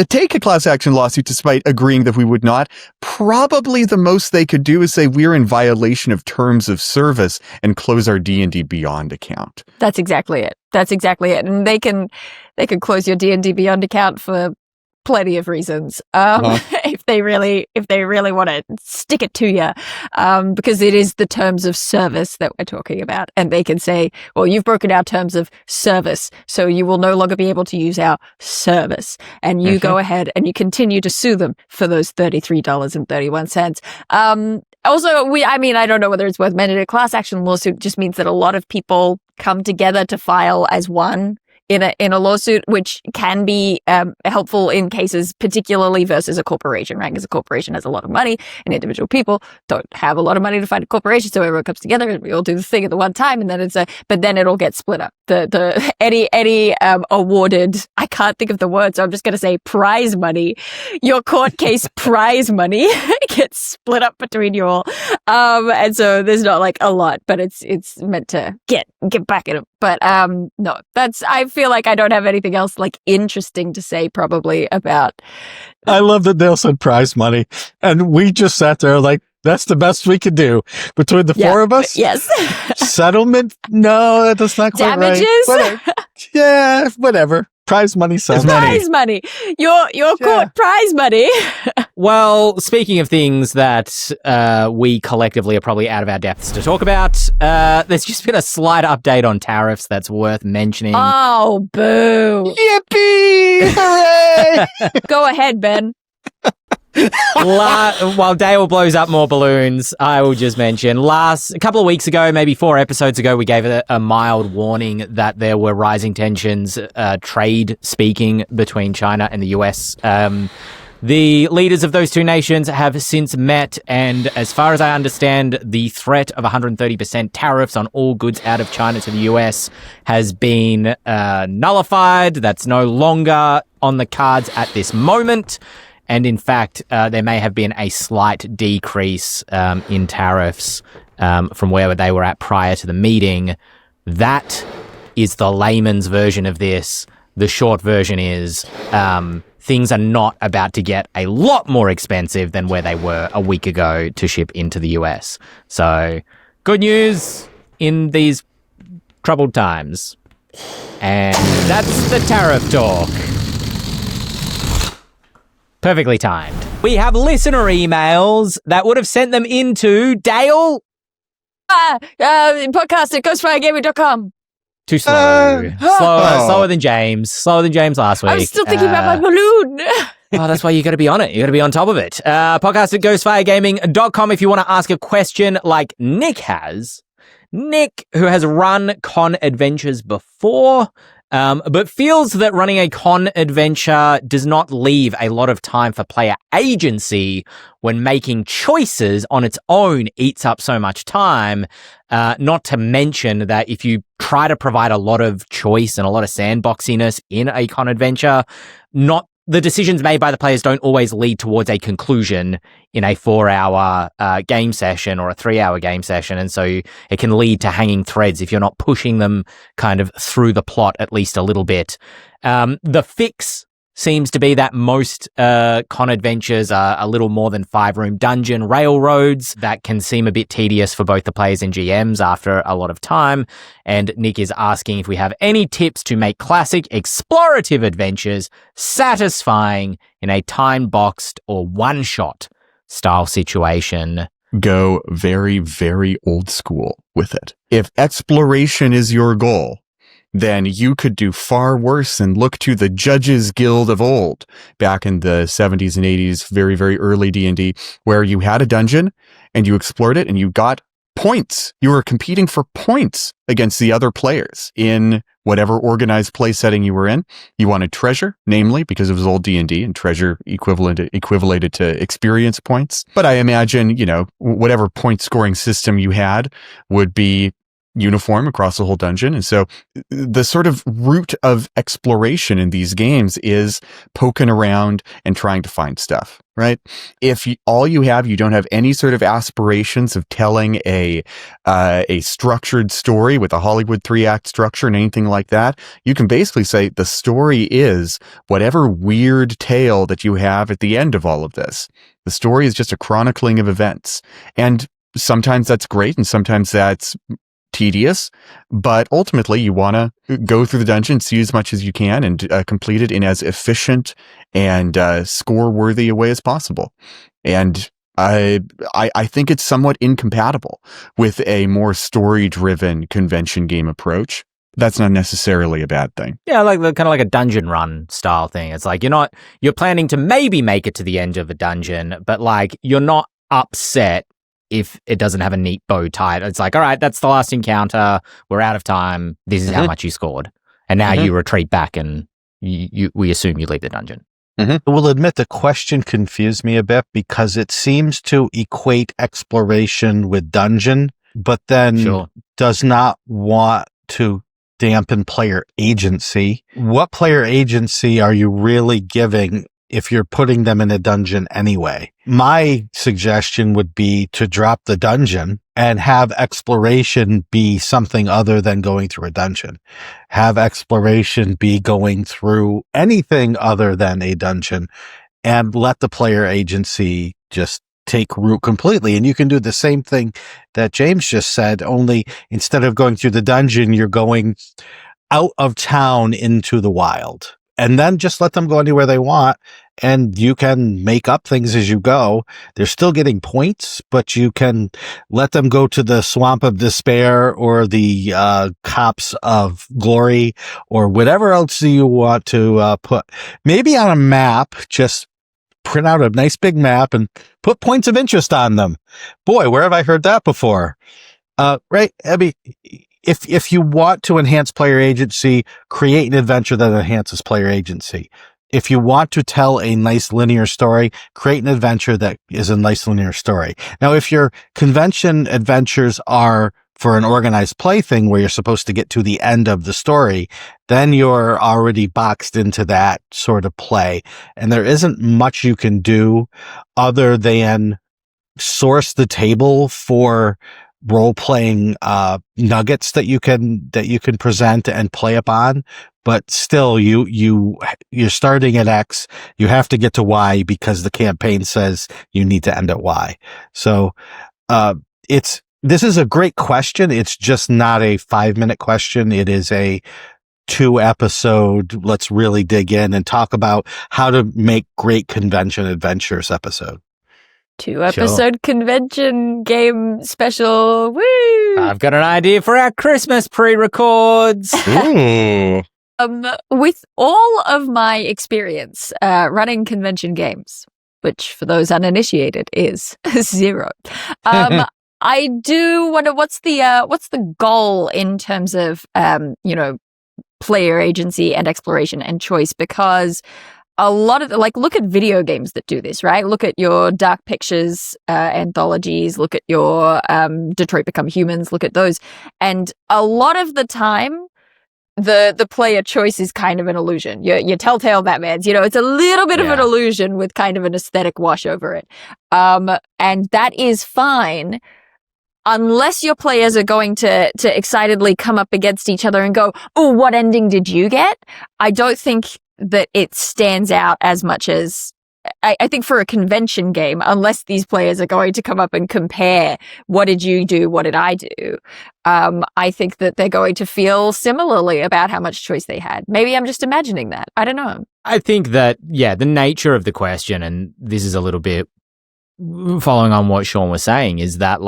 take a class action lawsuit despite agreeing that we would not, probably the most they could do is say we're in violation of terms of service and close our D&D Beyond account. That's exactly it. And they can close your D&D Beyond account for plenty of reasons. If they really want to stick it to you, because it is the terms of service that we're talking about, and they can say, well, you've broken our terms of service, so you will no longer be able to use our service, and you go ahead and you continue to sue them for those $33.31. Also, I don't know whether it's worth mentioning. A class action lawsuit just means that a lot of people come together to file as one in a lawsuit, which can be helpful in cases, particularly versus a corporation, right? Because a corporation has a lot of money, and individual people don't have a lot of money to fight a corporation, so everyone comes together and we all do the thing at the one time, and then but then it all gets split up. Any awarded, I can't think of the word, so I'm just going to say prize money. Your court case prize money gets split up between you all, and so there's not like a lot, but it's meant to get back at it. But no, I feel like I don't have anything else like interesting to say probably about. I love that Dael said prize money, and we just sat there like, that's the best we could do between the four of us. Yes. Settlement? No, that's not quite Damages? right. Yeah, whatever. Prize money sounds prize money. Your court prize money. Well, speaking of things that we collectively are probably out of our depths to talk about, there's just been a slight update on tariffs that's worth mentioning. Oh, boo. Yippee! Hooray! Go ahead, Ben. While Dael blows up more balloons, I will just mention a couple of weeks ago, maybe 4 episodes ago, we gave a mild warning that there were rising tensions, trade speaking, between China and the US. The leaders of those two nations have since met, and as far as I understand, the threat of 130% tariffs on all goods out of China to the US has been nullified. That's no longer on the cards at this moment. And in fact, there may have been a slight decrease in tariffs from where they were at prior to the meeting. That is the layman's version of this. The short version is things are not about to get a lot more expensive than where they were a week ago to ship into the US. So good news in these troubled times. And that's the tariff talk. Perfectly timed. We have listener emails that would have sent them into Dael. Podcast at ghostfiregaming.com. Too slow. Slower than James. Slower than James last week. I'm still thinking about my balloon. Oh, that's why you got to be on it. You got to be on top of it. Podcast at ghostfiregaming.com if you want to ask a question like Nick has. Nick, who has run con adventures before, but feels that running a con adventure does not leave a lot of time for player agency when making choices on its own eats up so much time. Not to mention that if you try to provide a lot of choice and a lot of sandboxiness in a con adventure, the decisions made by the players don't always lead towards a conclusion in a 4-hour game session or a 3-hour game session. And so it can lead to hanging threads if you're not pushing them kind of through the plot at least a little bit. The fix seems to be that most con adventures are a little more than 5-room dungeon railroads that can seem a bit tedious for both the players and GMs after a lot of time. And Nick is asking if we have any tips to make classic explorative adventures satisfying in a time-boxed or one-shot style situation. Go very, very old school with it. If exploration is your goal, then you could do far worse and look to the Judges Guild of old, back in the 70s and 80s, very, very early D&D, where you had a dungeon and you explored it and you got points. You were competing for points against the other players in whatever organized play setting you were in. You wanted treasure, namely, because it was old D&D, and treasure equivalated to experience points. But I imagine, whatever point scoring system you had would be uniform across the whole dungeon. And so the sort of root of exploration in these games is poking around and trying to find stuff, right? If you don't have any sort of aspirations of telling a structured story with a Hollywood 3-act structure and anything like that, you can basically say the story is whatever weird tale that you have at the end of all of this. The story is just a chronicling of events. And sometimes that's great, and sometimes that's tedious, but ultimately you want to go through the dungeon, see as much as you can, and complete it in as efficient and score-worthy a way as possible. And I think it's somewhat incompatible with a more story-driven convention game approach. That's not necessarily a bad thing. Yeah, kind of like a dungeon run style thing. It's like you're planning to maybe make it to the end of a dungeon, but you're not upset if it doesn't have a neat bow tied. It's like, all right, that's the last encounter. We're out of time. This is how much you scored. And now you retreat back and we assume you leave the dungeon. I will admit the question confused me a bit because it seems to equate exploration with dungeon, but then does not want to dampen player agency. What player agency are you really giving if you're putting them in a dungeon anyway? My suggestion would be to drop the dungeon and have exploration be something other than going through a dungeon. Have exploration be going through anything other than a dungeon, and let the player agency just take root completely. And you can do the same thing that James just said, only instead of going through the dungeon, you're going out of town into the wild. And then just let them go anywhere they want, and you can make up things as you go. They're still getting points, but you can let them go to the Swamp of Despair or the Copse of Glory or whatever else you want to put. Maybe on a map, just print out a nice big map and put points of interest on them. Boy, where have I heard that before? Right? I mean, if you want to enhance player agency, create an adventure that enhances player agency. If you want to tell a nice linear story, create an adventure that is a nice linear story. Now, if your convention adventures are for an organized play thing where you're supposed to get to the end of the story, then you're already boxed into that sort of play. And there isn't much you can do other than source the table for role-playing nuggets that you can present and play upon. But still, you're starting at X. You have to get to Y because the campaign says you need to end at Y. So this is a great question. It's just not a 5-minute question. It is a 2-episode, let's really dig in and talk about how to make great convention adventures episode. 2-episode convention game special. Woo! I've got an idea for our Christmas pre-records. Ooh. With all of my experience running convention games, which for those uninitiated is 0, I do wonder what's the goal in terms of player agency and exploration and choice, because a lot of look at video games that do this, right? Look at your Dark Pictures anthologies, look at your Detroit Become Humans, look at those. And a lot of the time, the player choice is kind of an illusion. Your Telltale Batmans, it's a little bit of an illusion with kind of an aesthetic wash over it. And that is fine unless your players are going to excitedly come up against each other and go, oh, what ending did you get? I don't think that it stands out as much as I think for a convention game, unless these players are going to come up and compare, what did you do? What did I do? I think that they're going to feel similarly about how much choice they had. Maybe I'm just imagining that. I don't know. I think that, the nature of the question, and this is a little bit following on what Shawn was saying, is that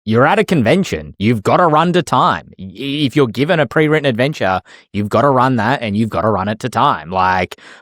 you're at a convention. You've got to run to time. If you're given a pre-written adventure, you've got to run that, and you've got to run it to time.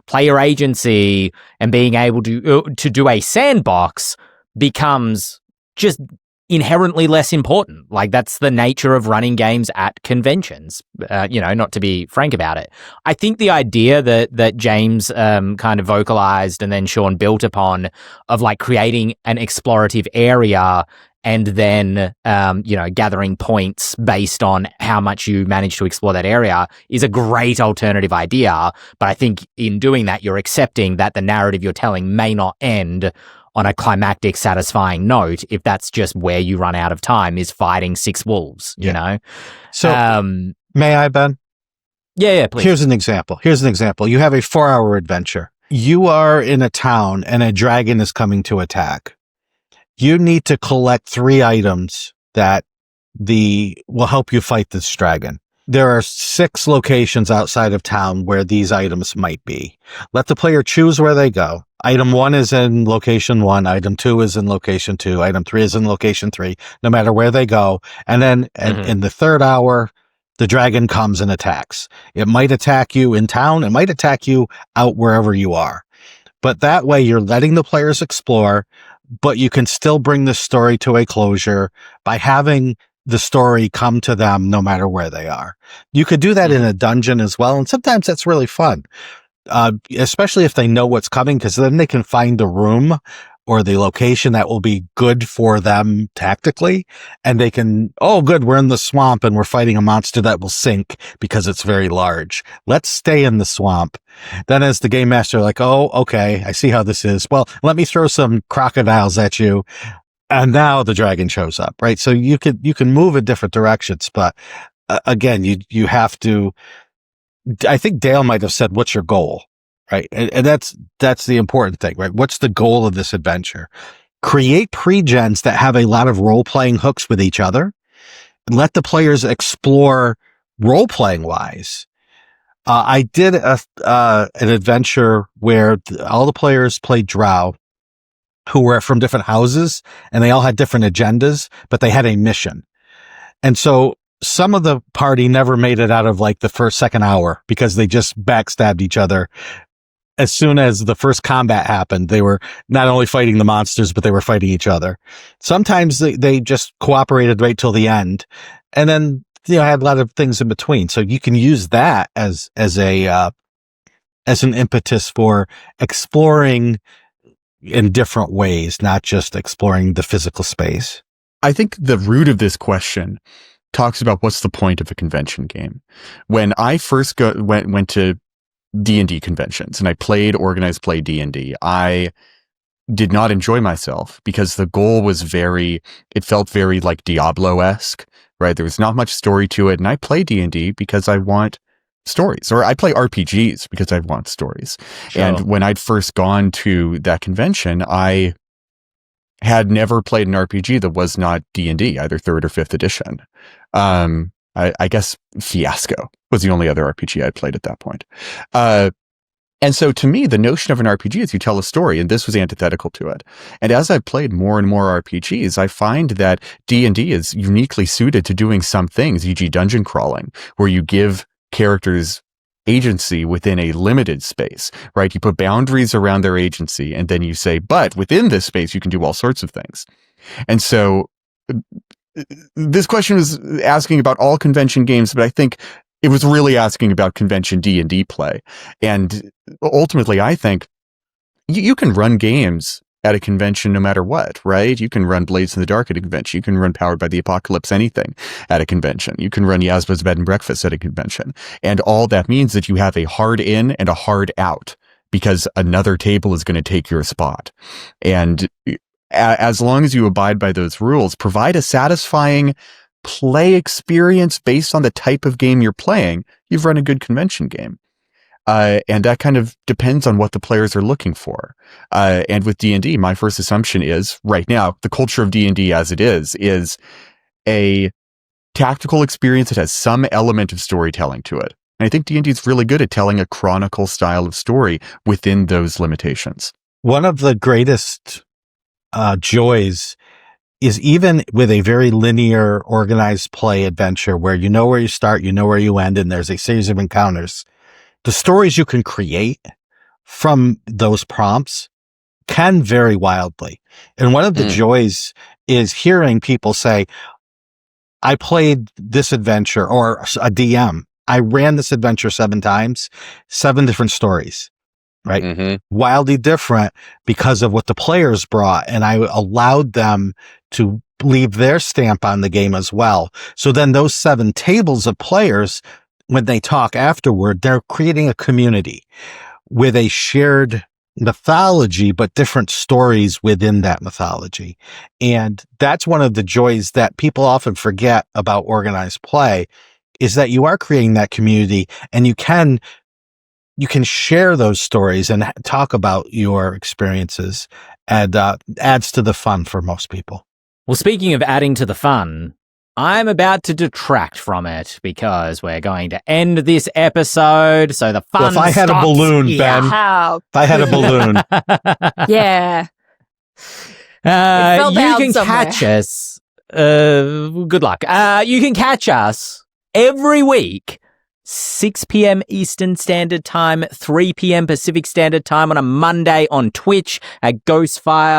Player agency and being able to do a sandbox becomes just inherently less important. Like, that's the nature of running games at conventions, not to be frank about it. I think the idea that James kind of vocalized and then Shawn built upon of like creating an explorative area and then, gathering points based on how much you manage to explore that area is a great alternative idea. But I think in doing that, you're accepting that the narrative you're telling may not end on a climactic, satisfying note if that's just where you run out of time is fighting 6 wolves, you know? So, may I, Ben? Yeah, please. Here's an example. You have a 4-hour adventure. You are in a town and a dragon is coming to attack. You need to collect 3 items that will help you fight this dragon. There are 6 locations outside of town where these items might be. Let the player choose where they go. Item 1 is in location 1. Item 2 is in location 2. Item 3 is in location 3, no matter where they go. And then in the 3rd hour, the dragon comes and attacks. It might attack you in town. It might attack you out wherever you are. But that way you're letting the players explore, but you can still bring the story to a closure by having the story come to them no matter where they are. You could do that in a dungeon as well, and sometimes that's really fun, especially if they know what's coming, because then they can find the room or the location that will be good for them tactically, and they can, oh, good, we're in the swamp and we're fighting a monster that will sink because it's very large. Let's stay in the swamp. Then as the game master, like, oh, okay, I see how this is. Well, let me throw some crocodiles at you. And now the dragon shows up, right? So you can move in different directions, but again, you have to, I think Dael might have said, what's your goal? Right. And that's the important thing, right? What's the goal of this adventure? Create pre-gens that have a lot of role-playing hooks with each other. And let the players explore role-playing wise. I did an adventure where all the players played drow who were from different houses, and they all had different agendas, but they had a mission. And so some of the party never made it out of like the second hour because they just backstabbed each other. As soon as the first combat happened, they were not only fighting the monsters, but they were fighting each other. Sometimes they just cooperated right till the end, and then had a lot of things in between. So you can use that as an impetus for exploring in different ways, not just exploring the physical space. I think the root of this question talks about what's the point of a convention game. When I first went to D&D conventions and I played organized play D&D, I did not enjoy myself because the goal was it felt very like Diablo-esque, right? There was not much story to it. And I play D&D because I want stories, or I play RPGs because I want stories. Sure. And when I'd first gone to that convention, I had never played an RPG that was not D&D, either 3rd or 5th edition. I guess Fiasco was the only other RPG I'd played at that point. And so to me, the notion of an RPG is you tell a story, and this was antithetical to it. And as I've played more and more RPGs, I find that D&D is uniquely suited to doing some things, e.g. dungeon crawling, where you give characters agency within a limited space, right? You put boundaries around their agency, and then you say, but within this space, you can do all sorts of things. And so this question was asking about all convention games, but I think it was really asking about convention D&D play. And ultimately, I think you can run games at a convention no matter what, right? You can run Blades in the Dark at a convention. You can run Powered by the Apocalypse anything at a convention. You can run Yasba's Bed and Breakfast at a convention. And all that means that you have a hard in and a hard out because another table is going to take your spot. And as long as you abide by those rules, provide a satisfying play experience based on the type of game you're playing, you've run a good convention game. And that kind of depends on what the players are looking for. And with D&D, my first assumption is, right now, the culture of D&D as it is a tactical experience that has some element of storytelling to it. And I think D&D is really good at telling a chronicle style of story within those limitations. One of the greatest joys is even with a very linear, organized play adventure where you know where you start, you know where you end, and there's a series of encounters. The stories you can create from those prompts can vary wildly. And one of the joys is hearing people say, I played this adventure, or a DM. I ran this adventure 7 times, 7 different stories, right? Mm-hmm. Wildly different because of what the players brought. And I allowed them to leave their stamp on the game as well. So then those 7 tables of players, when they talk afterward, they're creating a community with a shared mythology, but different stories within that mythology. And that's one of the joys that people often forget about organized play, is that you are creating that community, and you can share those stories and talk about your experiences, and adds to the fun for most people. Well, speaking of adding to the fun, I'm about to detract from it because we're going to end this episode. So the fun Well, if I had stops a balloon, here. Ben. How? If I had a balloon. Yeah. You down can somewhere. catch us. Good luck. You can catch us every week, 6 p.m. Eastern Standard Time, 3 p.m. Pacific Standard Time on a Monday on Twitch at twitch.tv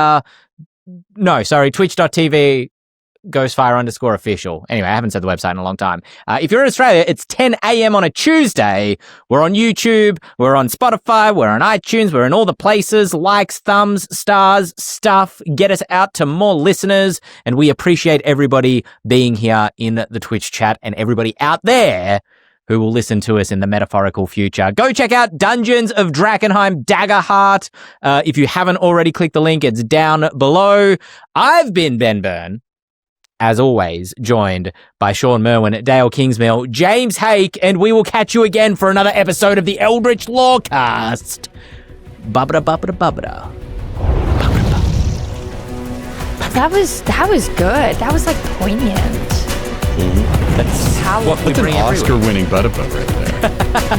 ghostfire_official. Anyway, I haven't said the website in a long time. If you're in Australia, it's 10 a.m. on a Tuesday. We're on YouTube, we're on Spotify, we're on iTunes, we're in all the places. Likes, thumbs, stars, stuff. Get us out to more listeners. And we appreciate everybody being here in the Twitch chat and everybody out there who will listen to us in the metaphorical future. Go check out Dungeons of Drakkenheim Daggerheart. If you haven't already, click the link. It's down below. I've been Ben Byrne, as always, joined by Shawn Merwin, Dael Kingsmill, James Hake, and we will catch you again for another episode of the Eldritch Lorecast. Bubbada, bubbada, bubbada. That was good. That was like poignant. That's How what we That's an bring every week. Oscar-winning butt-a-butt right there.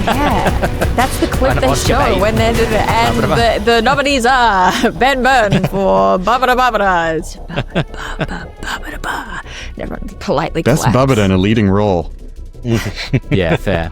Yeah, that's the clip An they Oscar show bait. when they're and the nominees are Ben Byrne for Babada Babada. It's Babada Babada. Everyone politely Best claps. Bubbada in a leading role. Yeah, fair.